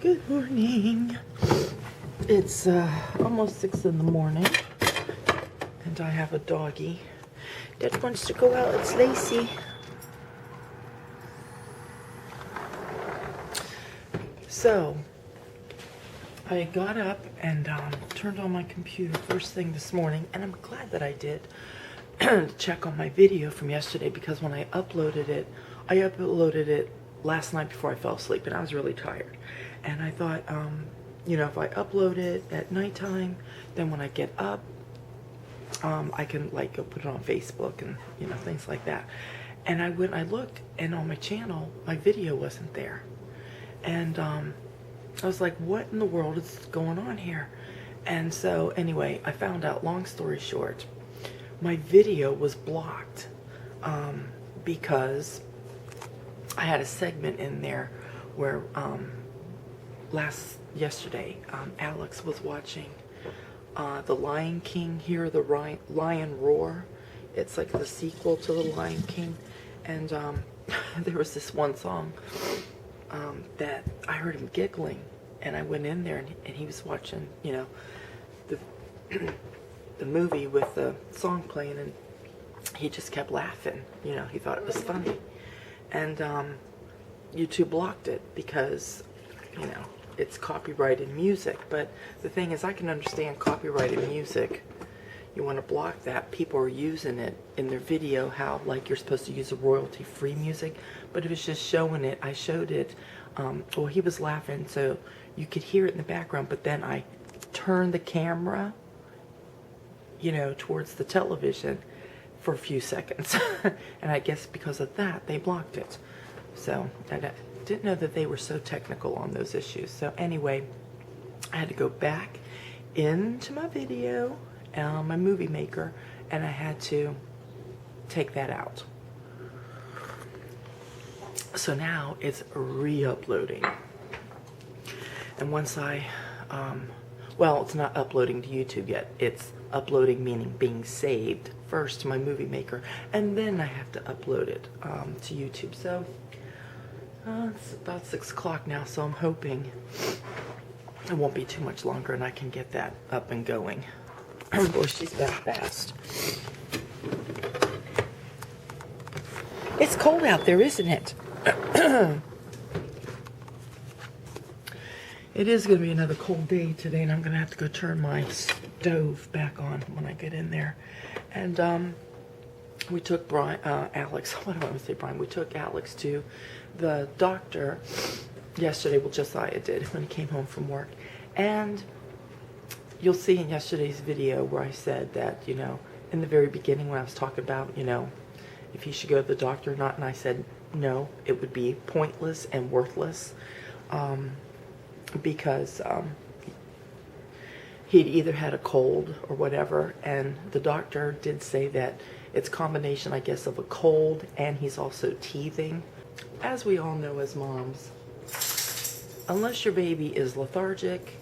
Good morning. It's almost 6 in the morning, and I have a doggie that wants to go out. It's Lacey. So, I got up and turned on my computer first thing this morning, and I'm glad that I did to check on my video from yesterday, because when I uploaded it last night before I fell asleep, and I was really tired. And I thought, you know, if I upload it at nighttime, then when I get up, I can like go put it on Facebook and, you know, things like that. And I looked, and on my channel, my video wasn't there. And I was like, what in the world is going on here? And so anyway, I found out, long story short, my video was blocked because I had a segment in there where yesterday Alex was watching The Lion King, Hear the Lion Roar. It's like the sequel to The Lion King. And there was this one song that I heard him giggling, and I went in there, and he was watching, you know, the movie with the song playing, and he just kept laughing. You know, he thought it was funny. And YouTube blocked it because, you know, it's copyrighted music. But the thing is, I can understand copyrighted music. You want to block that. People are using it in their video, how like you're supposed to use a royalty-free music. But if it's just showing it, I showed it. Well, he was laughing, so you could hear it in the background. But then I turned the camera, you know, towards the television for a few seconds. And I guess because of that, they blocked it. So I didn't know that they were so technical on those issues. So anyway, I had to go back into my video, my movie maker, and I had to take that out. So now it's re-uploading. And once I, well, it's not uploading to YouTube yet. It's uploading, meaning being saved first to my movie maker, and then I have to upload it to YouTube. So it's about 6 o'clock now, so I'm hoping it won't be too much longer and I can get that up and going. Boy, she's that fast. It's cold out there, isn't it? It is going to be another cold day today, and I'm going to have to go turn my stove back on when I get in there. And we took Alex, what do I want to say, Brian? We took Alex to the doctor yesterday. Well, Josiah did, when he came home from work. And you'll see in yesterday's video where I said that, you know, in the very beginning when I was talking about, you know, if he should go to the doctor or not, and I said no, it would be pointless and worthless. Because he'd either had a cold or whatever, and the doctor did say that it's a combination, I guess, of a cold and he's also teething. As we all know as moms, unless your baby is lethargic,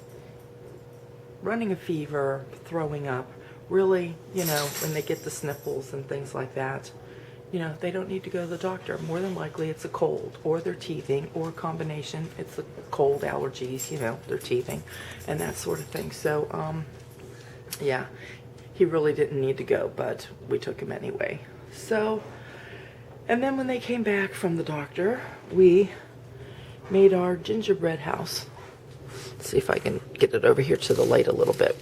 running a fever, throwing up, really, you know, when they get the sniffles and things like that, you know, they don't need to go to the doctor. More than likely it's a cold, or they're teething, or a combination. It's a cold, allergies, you know, they're teething, and that sort of thing. So, yeah, he really didn't need to go, but we took him anyway. So, and then when they came back from the doctor, we made our gingerbread house. Let's see if I can get it over here to the light a little bit.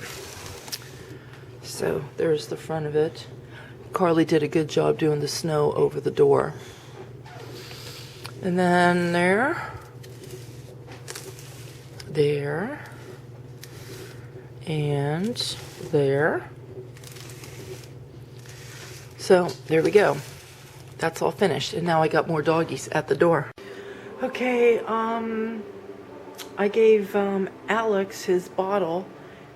So, there's the front of it. Carly did a good job doing the snow over the door. And then there, and there. So there we go. That's all finished. And now I got more doggies at the door. Okay, I gave Alex his bottle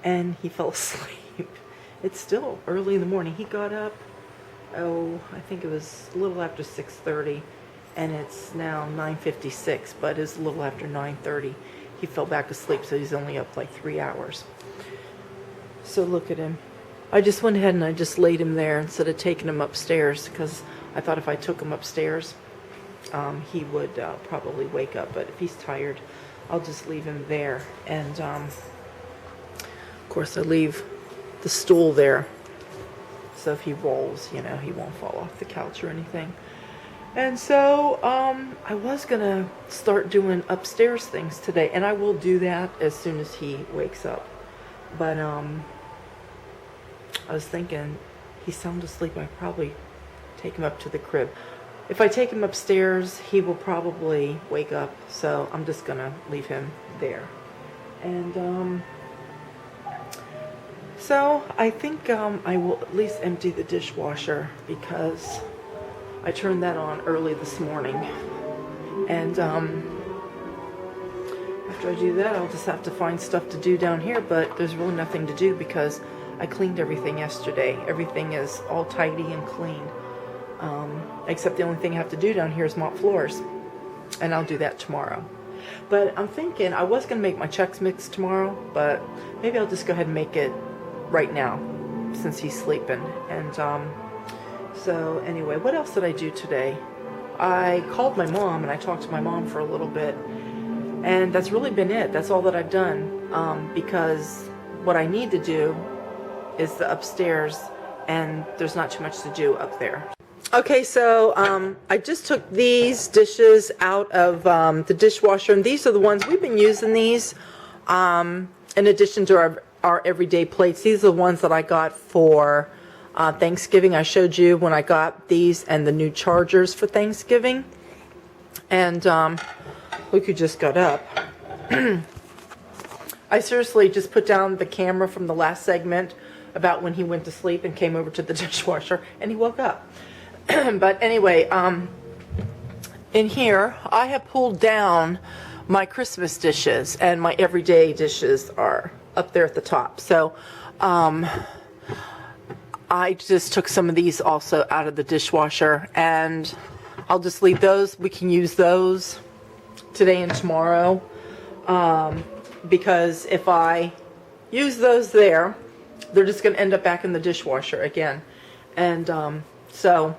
and he fell asleep. It's still early in the morning. He got up, I think it was a little after 6:30, and it's now 9:56, but it's a little after 9:30. He fell back asleep, so he's only up like 3 hours. So look at him. I just went ahead and I just laid him there instead of taking him upstairs, because I thought if I took him upstairs, he would probably wake up. But if he's tired, I'll just leave him there. And of course I leave the stool there, so if he rolls, you know, he won't fall off the couch or anything. And so I was gonna start doing upstairs things today, and I will do that as soon as he wakes up. But I was thinking, he's sound asleep, I probably take him up to the crib. If I take him upstairs, he will probably wake up, so I'm just gonna leave him there. And so I think I will at least empty the dishwasher, because I turned that on early this morning. And after I do that, I'll just have to find stuff to do down here, but there's really nothing to do because I cleaned everything yesterday. Everything is all tidy and clean. Except the only thing I have to do down here is mop floors. And I'll do that tomorrow. But I'm thinking, I was going to make my Chex Mix tomorrow, but maybe I'll just go ahead and make it right now, since he's sleeping. And so anyway, what else did I do today? I called my mom and I talked to my mom for a little bit. And that's really been it. That's all that I've done. Because what I need to do is the upstairs, and there's not too much to do up there. Okay, so I just took these dishes out of the dishwasher, and these are the ones we've been using these in addition to our everyday plates. These are the ones that I got for Thanksgiving. I showed you when I got these and the new chargers for Thanksgiving. And look who just got up. I seriously just put down the camera from the last segment about when he went to sleep and came over to the dishwasher, and he woke up. But anyway, in here I have pulled down my Christmas dishes, and my everyday dishes are up there at the top. So I just took some of these also out of the dishwasher, and I'll just leave those. We can use those today and tomorrow, because if I use those there, they're just going to end up back in the dishwasher again. And so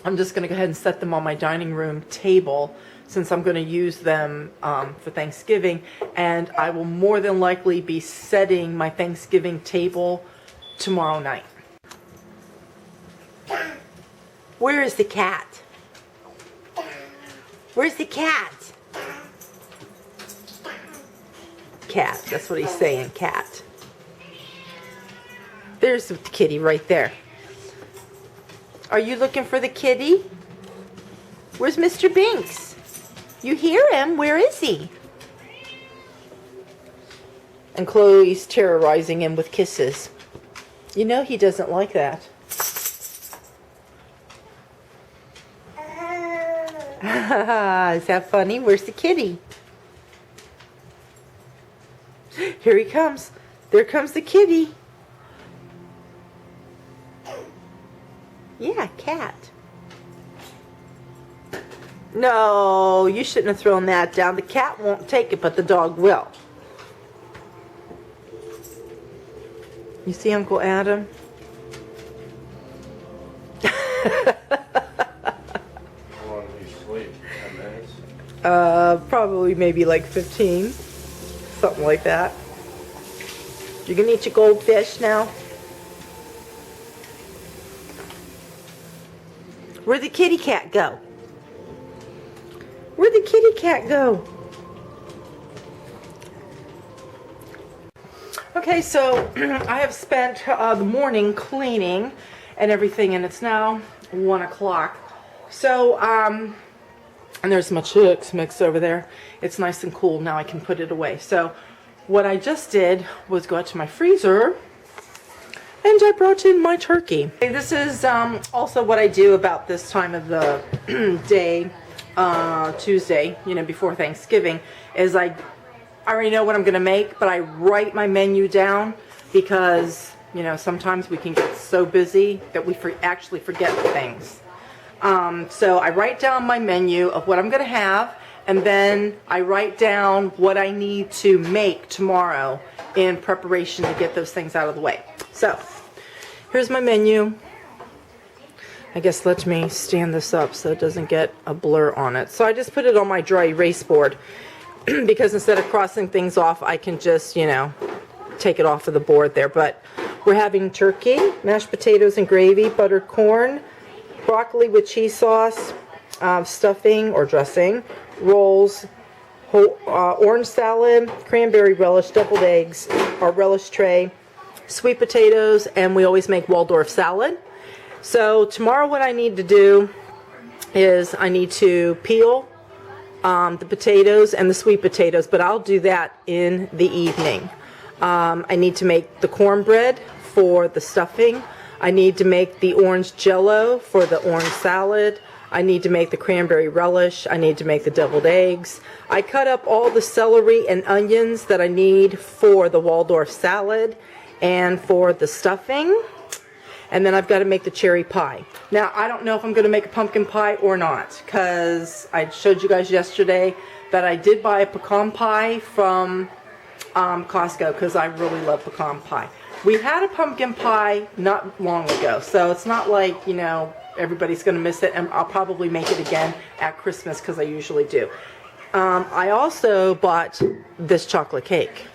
I'm just going to go ahead and set them on my dining room table, since I'm going to use them for Thanksgiving. And I will more than likely be setting my Thanksgiving table tomorrow night. Where is the cat? Where's the cat? Cat, that's what he's saying, cat. There's the kitty right there. Are you looking for the kitty? Where's Mr. Binks? You hear him? Where is he? And Chloe's terrorizing him with kisses. You know he doesn't like that. Is that funny? Where's the kitty? Here he comes. There comes the kitty. Yeah, cat. No, you shouldn't have thrown that down. The cat won't take it, but the dog will. You see Uncle Adam? How long do you sleep? 10 minutes? Probably maybe like 15. Something like that. You gonna eat your goldfish now? Where'd the kitty cat go? Where'd the kitty cat go? Okay, so I have spent the morning cleaning and everything, and it's now 1 o'clock. So, and there's my Chex Mix over there. It's nice and cool. Now I can put it away. So, what I just did was go out to my freezer, and I brought in my turkey. This is also what I do about this time of the day, Tuesday, you know, before Thanksgiving, is I already know what I'm going to make, but I write my menu down, because, you know, sometimes we can get so busy that we actually forget things. So I write down my menu of what I'm going to have, and then I write down what I need to make tomorrow in preparation to get those things out of the way. So, here's my menu. I guess let me stand this up so it doesn't get a blur on it. So I just put it on my dry erase board. because instead of crossing things off, I can just, you know, take it off of the board there. But we're having turkey, mashed potatoes and gravy, buttered corn, broccoli with cheese sauce, stuffing or dressing, rolls, orange salad, cranberry relish, deviled eggs, our relish tray, sweet potatoes, and we always make Waldorf salad. So tomorrow what I need to do is I need to peel the potatoes and the sweet potatoes, but I'll do that in the evening. I need to make the cornbread for the stuffing. I need to make the orange jello for the orange salad. I need to make the cranberry relish. I need to make the deviled eggs. I cut up all the celery and onions that I need for the Waldorf salad and for the stuffing. And then I've got to make the cherry pie. Now, I don't know if I'm going to make a pumpkin pie or not, because I showed you guys yesterday that I did buy a pecan pie from Costco, because I really love pecan pie. We had a pumpkin pie not long ago, so it's not like, you know, everybody's going to miss it, and I'll probably make it again at Christmas, because I usually do. I also bought this chocolate cake.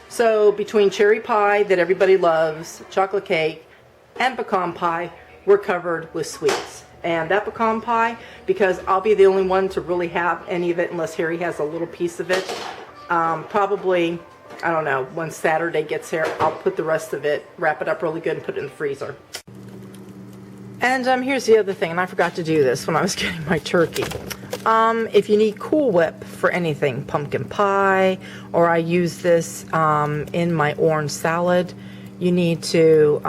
So between cherry pie that everybody loves, chocolate cake, and pecan pie, we're covered with sweets. And that pecan pie, because I'll be the only one to really have any of it unless Harry has a little piece of it, probably, I don't know, when Saturday gets here, I'll put the rest of it, wrap it up really good and put it in the freezer. And here's the other thing, and I forgot to do this when I was getting my turkey. If you need Cool Whip for anything, pumpkin pie, or I use this in my orange salad, you need to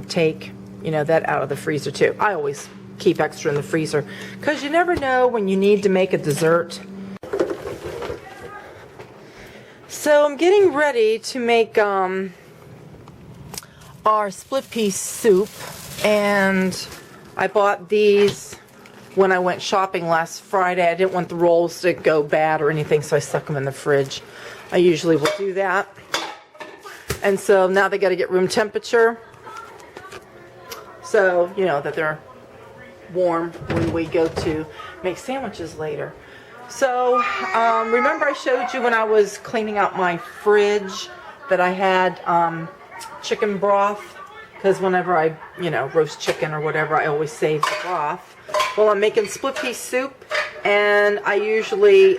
take, you know, that out of the freezer too. I always keep extra in the freezer, because you never know when you need to make a dessert. So I'm getting ready to make our split pea soup, and I bought these when I went shopping last Friday. I didn't want the rolls to go bad or anything, so I stuck them in the fridge. I usually will do that. And so now they got to get room temperature, so you know that they're warm when we go to make sandwiches later. So remember I showed you when I was cleaning out my fridge that I had chicken broth, because whenever I, you know, roast chicken or whatever, I always save the broth. Well, I'm making split pea soup, and I usually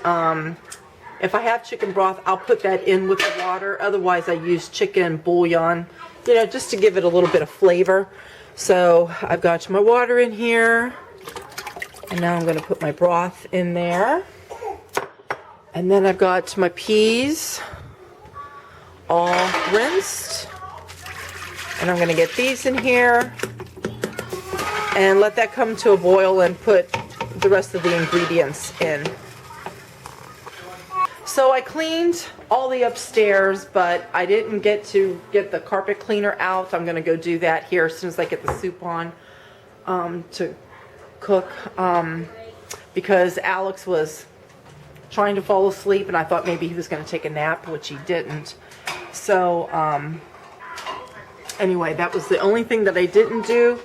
if I have chicken broth, I'll put that in with the water. Otherwise, I use chicken bouillon, you know, just to give it a little bit of flavor. So I've got my water in here, and now I'm going to put my broth in there. And then I've got my peas all rinsed, and I'm going to get these in here and let that come to a boil and put the rest of the ingredients in. So I cleaned all the upstairs, but I didn't get to get the carpet cleaner out. I'm going to go do that here as soon as I get the soup on to cook, because Alex was trying to fall asleep, and I thought maybe he was going to take a nap, which he didn't. So anyway, that was the only thing that I didn't do.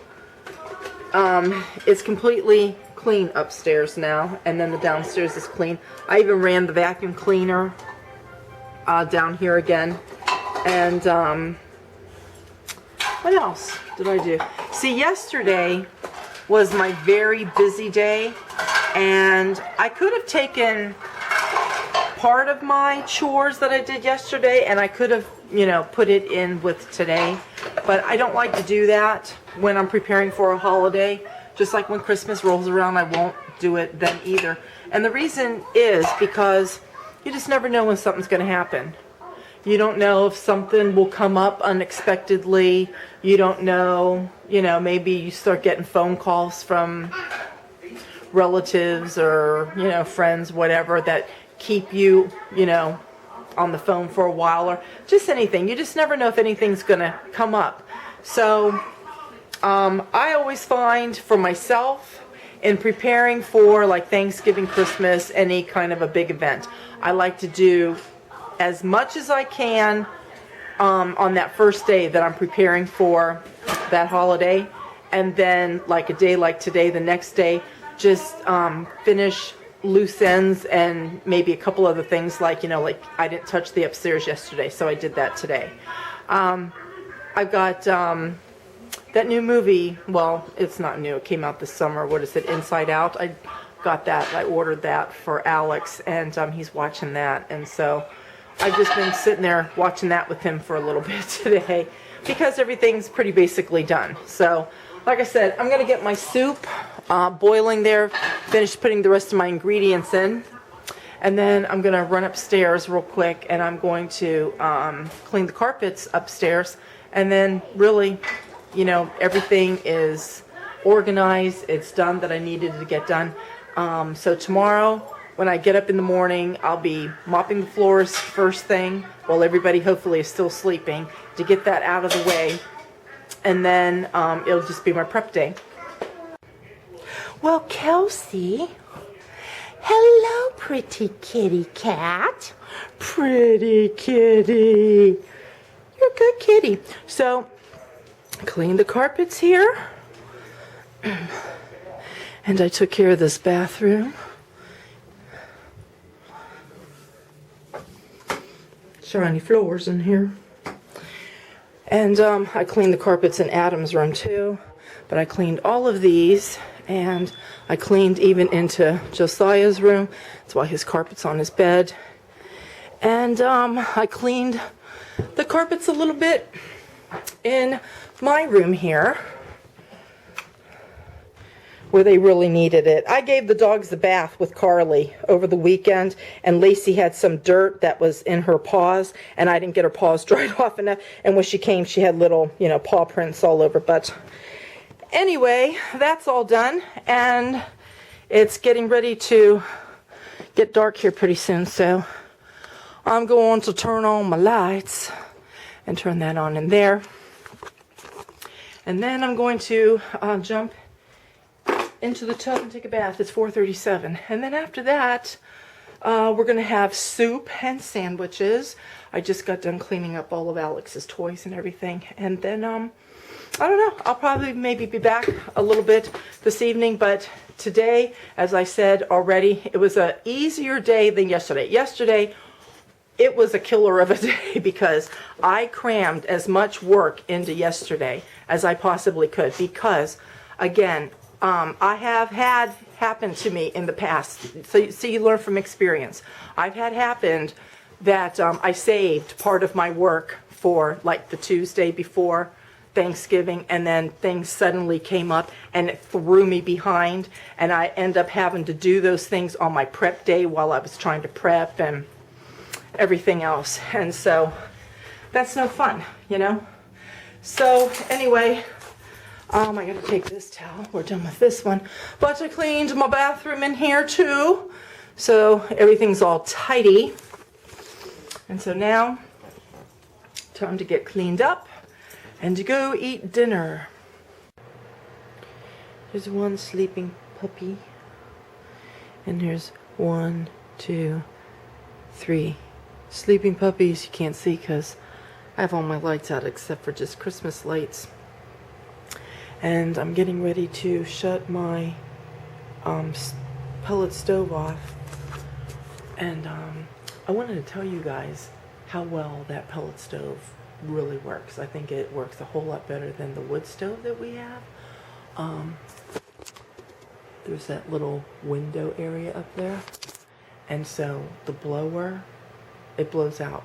It's completely clean upstairs now, and then the downstairs is clean. I even ran the vacuum cleaner down here again. And what else did I do? See, yesterday was my very busy day, and I could have taken part of my chores that I did yesterday, and I could have, you know, put it in with today, but I don't like to do that when I'm preparing for a holiday. Just like when Christmas rolls around, I won't do it then either. And the reason is because you just never know when something's going to happen. You don't know if something will come up unexpectedly. You don't know, you know, maybe you start getting phone calls from relatives or, you know, friends, whatever, that keep you, you know, on the phone for a while, or just anything. You just never know if anything's going to come up. So I always find for myself, in preparing for like Thanksgiving, Christmas, any kind of a big event, I like to do as much as I can on that first day that I'm preparing for that holiday, and then like a day like today, the next day, just finish loose ends and maybe a couple other things, like, you know, like I didn't touch the upstairs yesterday, so I did that today. I've got that new movie, well, it's not new, it came out this summer, what is it, Inside Out? I got that, I ordered that for Alex, and he's watching that, and so I've just been sitting there watching that with him for a little bit today, because everything's pretty basically done. So, like I said, I'm going to get my soup boiling there, finish putting the rest of my ingredients in, and then I'm going to run upstairs real quick, and I'm going to clean the carpets upstairs, and then really, you know, everything is organized, it's done that I needed to get done. So tomorrow, when I get up in the morning, I'll be mopping the floors first thing, while everybody hopefully is still sleeping, to get that out of the way, and then it'll just be my prep day. Well, Kelsey, hello, pretty kitty cat. Pretty kitty. You're a good kitty. So, clean the carpets here. And I took care of this bathroom. Shiny floors in here. And I cleaned the carpets in Adam's room too. But I cleaned all of these, and I cleaned even into Josiah's room. That's why his carpet's on his bed. And I cleaned the carpets a little bit in my room here, where they really needed it. I gave the dogs a bath with Carly over the weekend, and Lacey had some dirt that was in her paws, and I didn't get her paws dried off enough, and when she came, she had little, you know, paw prints all over. But anyway, that's all done, and it's getting ready to get dark here pretty soon, so I'm going to turn on my lights and turn that on in there. And then I'm going to jump into the tub and take a bath. It's 4:37. And then after that, we're going to have soup and sandwiches. I just got done cleaning up all of Alex's toys and everything. And then, I don't know, I'll probably maybe be back a little bit this evening. But today, as I said already, it was an easier day than yesterday. Yesterday, it was a killer of a day because I crammed as much work into yesterday as I possibly could. Because, again, I have had happen to me in the past, so you learn from experience. I've had happened that I saved part of my work for like the Tuesday before Thanksgiving, and then things suddenly came up and it threw me behind, and I end up having to do those things on my prep day while I was trying to prep and everything else. And so that's no fun, you know. So anyway, I gotta take this towel. We're done with this one. But I cleaned my bathroom in here too, so everything's all tidy. And so now, time to get cleaned up and to go eat dinner. There's one sleeping puppy, and there's 1, 2, 3 sleeping puppies. You can't see because I have all my lights out except for just Christmas lights. And I'm getting ready to shut my pellet stove off. And I wanted to tell you guys how well that pellet stove really works. I think it works a whole lot better than the wood stove that we have. There's that little window area up there. And so the blower, it blows out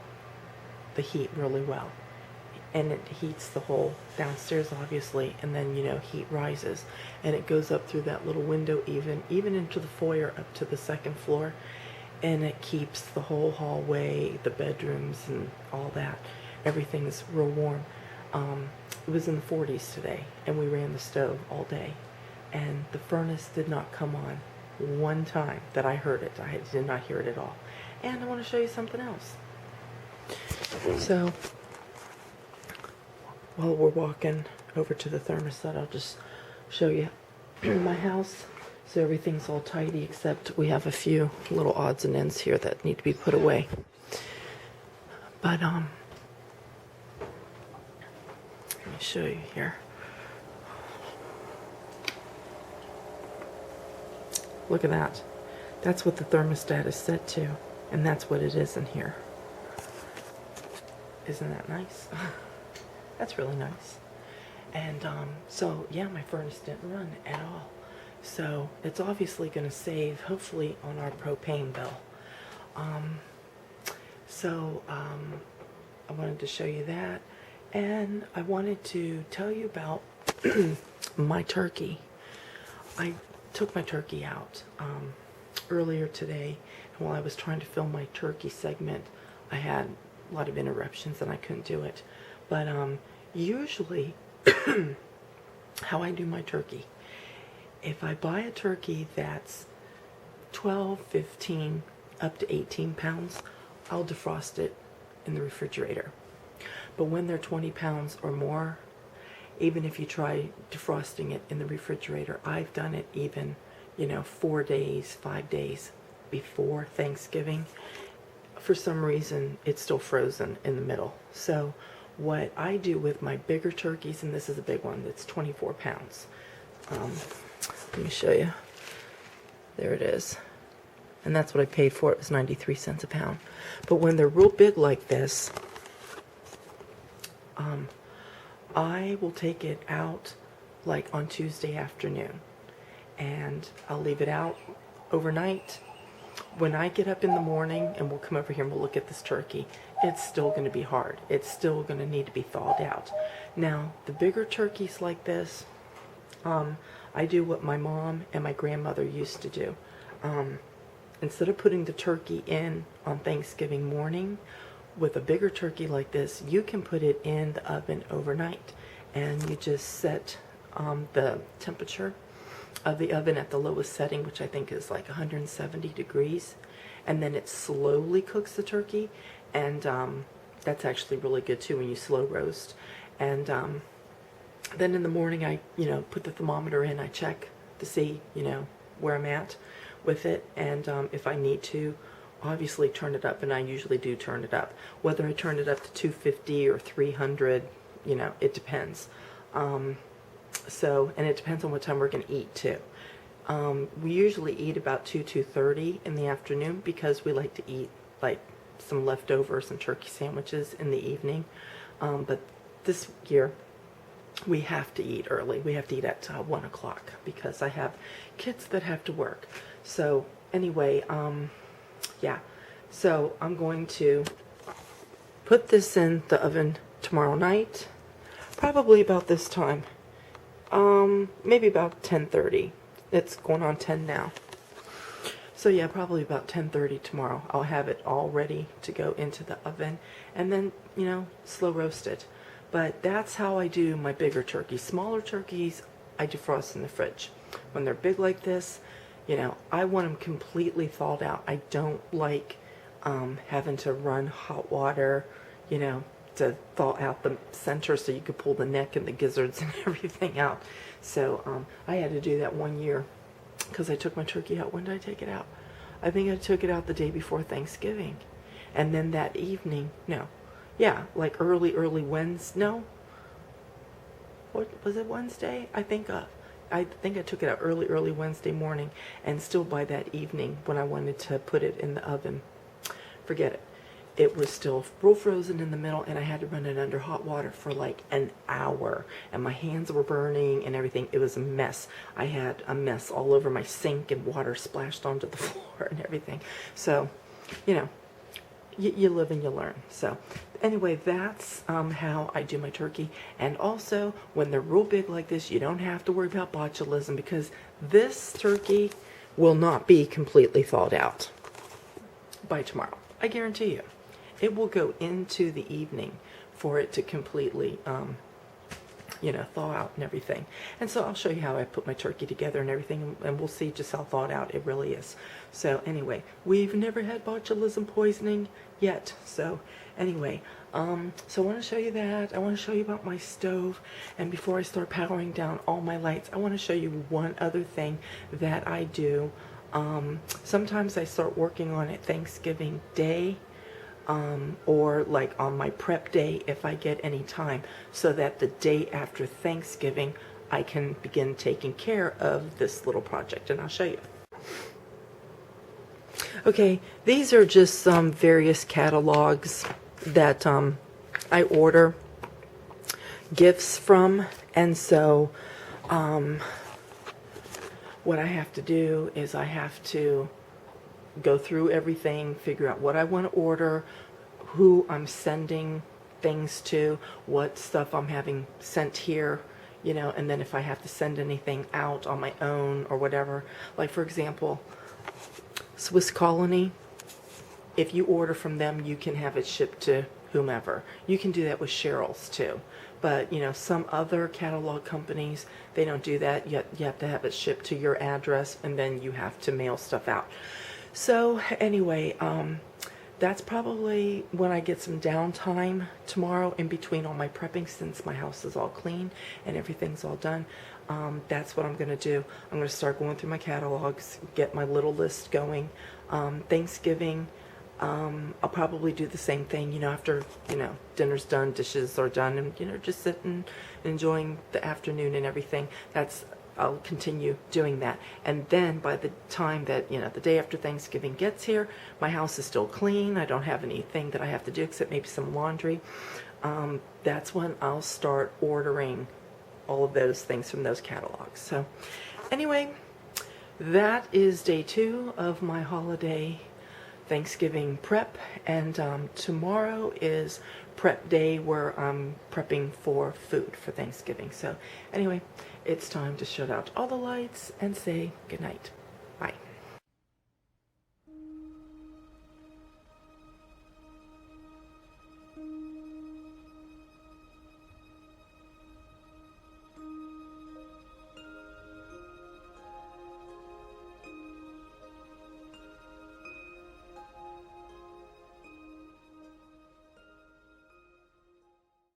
the heat really well. And it heats the whole downstairs, obviously, and then, you know, heat rises, and it goes up through that little window, even into the foyer up to the second floor, and it keeps the whole hallway, the bedrooms, and all that. Everything's real warm. It was in the 40s today, and we ran the stove all day, and the furnace did not come on one time that I heard it. I did not hear it at all. And I want to show you something else. So while we're walking over to the thermostat, I'll just show you my house. So everything's all tidy, except we have a few little odds and ends here that need to be put away. But let me show you here. Look at that. That's what the thermostat is set to, and that's what it is in here. Isn't that nice? That's really nice. And so yeah, my furnace didn't run at all. So it's obviously going to save, hopefully, on our propane bill. I wanted to show you that, and I wanted to tell you about my turkey. I took my turkey out earlier today, and while I was trying to film my turkey segment, I had a lot of interruptions and I couldn't do it. But usually, how I do my turkey, if I buy a turkey that's 12, 15, up to 18 pounds, I'll defrost it in the refrigerator. But when they're 20 pounds or more, even if you try defrosting it in the refrigerator, I've done it even, 4 days, 5 days before Thanksgiving. For some reason, it's still frozen in the middle. So what I do with my bigger turkeys, and this is a big one that's 24 pounds. Let me show you. There it is. And that's what I paid for. It was 93 cents a pound. But when they're real big like this, I will take it out like on Tuesday afternoon. And I'll leave it out overnight. When I get up in the morning, and we'll come over here and we'll look at this turkey, it's still going to be hard. It's still going to need to be thawed out. Now, the bigger turkeys like this, I do what my mom and my grandmother used to do. Instead of putting the turkey in on Thanksgiving morning, with a bigger turkey like this, you can put it in the oven overnight, and you just set the temperature of the oven at the lowest setting, which I think is like 170 degrees, and then it slowly cooks the turkey, and that's actually really good too when you slow roast. And then in the morning, I put the thermometer in, I check to see where I'm at with it, and if I need to, obviously turn it up, and I usually do turn it up. Whether I turn it up to 250 or 300, it depends. And it depends on what time we're going to eat too. We usually eat about 2:30 in the afternoon because we like to eat like some leftovers and turkey sandwiches in the evening. But this year, we have to eat early. We have to eat at 1 o'clock because I have kids that have to work. So anyway, yeah. So I'm going to put this in the oven tomorrow night, probably about this time. Maybe about 10:30. It's going on 10 now. So yeah, probably about 10:30 tomorrow. I'll have it all ready to go into the oven, and then, slow roast it. But that's how I do my bigger turkeys. Smaller turkeys, I defrost in the fridge. When they're big like this, I want them completely thawed out. I don't like having to run hot water, to thaw out the center so you could pull the neck and the gizzards and everything out. So I had to do that one year because I took my turkey out. When did I take it out? I think I took it out the day before Thanksgiving. And then that evening, like early Wednesday, what was it, Wednesday? I think I took it out early Wednesday morning, and still by that evening when I wanted to put it in the oven, forget it. It was still real frozen in the middle, and I had to run it under hot water for like an hour, and my hands were burning and everything. It was a mess. I had a mess all over my sink, and water splashed onto the floor and everything. So, you live and you learn. So anyway, that's how I do my turkey. And also, when they're real big like this, you don't have to worry about botulism, because this turkey will not be completely thawed out by tomorrow. I guarantee you. It will go into the evening for it to completely, thaw out and everything. And so I'll show you how I put my turkey together and everything, and we'll see just how thawed out it really is. So anyway, we've never had botulism poisoning yet. So anyway, so I want to show you that. I want to show you about my stove. And before I start powering down all my lights, I want to show you one other thing that I do. Sometimes I start working on it Thanksgiving Day, or like on my prep day if I get any time, so that the day after Thanksgiving I can begin taking care of this little project, and I'll show you. Okay, these are just some various catalogs that I order gifts from, and so what I have to do is I have to go through everything, figure out what I want to order, who I'm sending things to, what stuff I'm having sent here, you know, and then if I have to send anything out on my own or whatever. Like, for example, Swiss Colony, if you order from them, you can have it shipped to whomever. You can do that with Cheryl's too. But, you know, some other catalog companies, they don't do that. You have to have it shipped to your address, and then you have to mail stuff out. So anyway, that's probably when I get some downtime tomorrow in between all my prepping, since my house is all clean and everything's all done. That's what I'm going to do. I'm going to start going through my catalogs, get my little list going. Thanksgiving, I'll probably do the same thing, you know, after, you know, dinner's done, dishes are done, and, you know, just sitting, enjoying the afternoon and everything. I'll continue doing that. And then by the time that, you know, the day after Thanksgiving gets here, my house is still clean. I don't have anything that I have to do except maybe some laundry. That's when I'll start ordering all of those things from those catalogs. So anyway, that is day 2 of my holiday Thanksgiving prep, and tomorrow is prep day where I'm prepping for food for Thanksgiving. So anyway, it's time to shut out all the lights and say goodnight.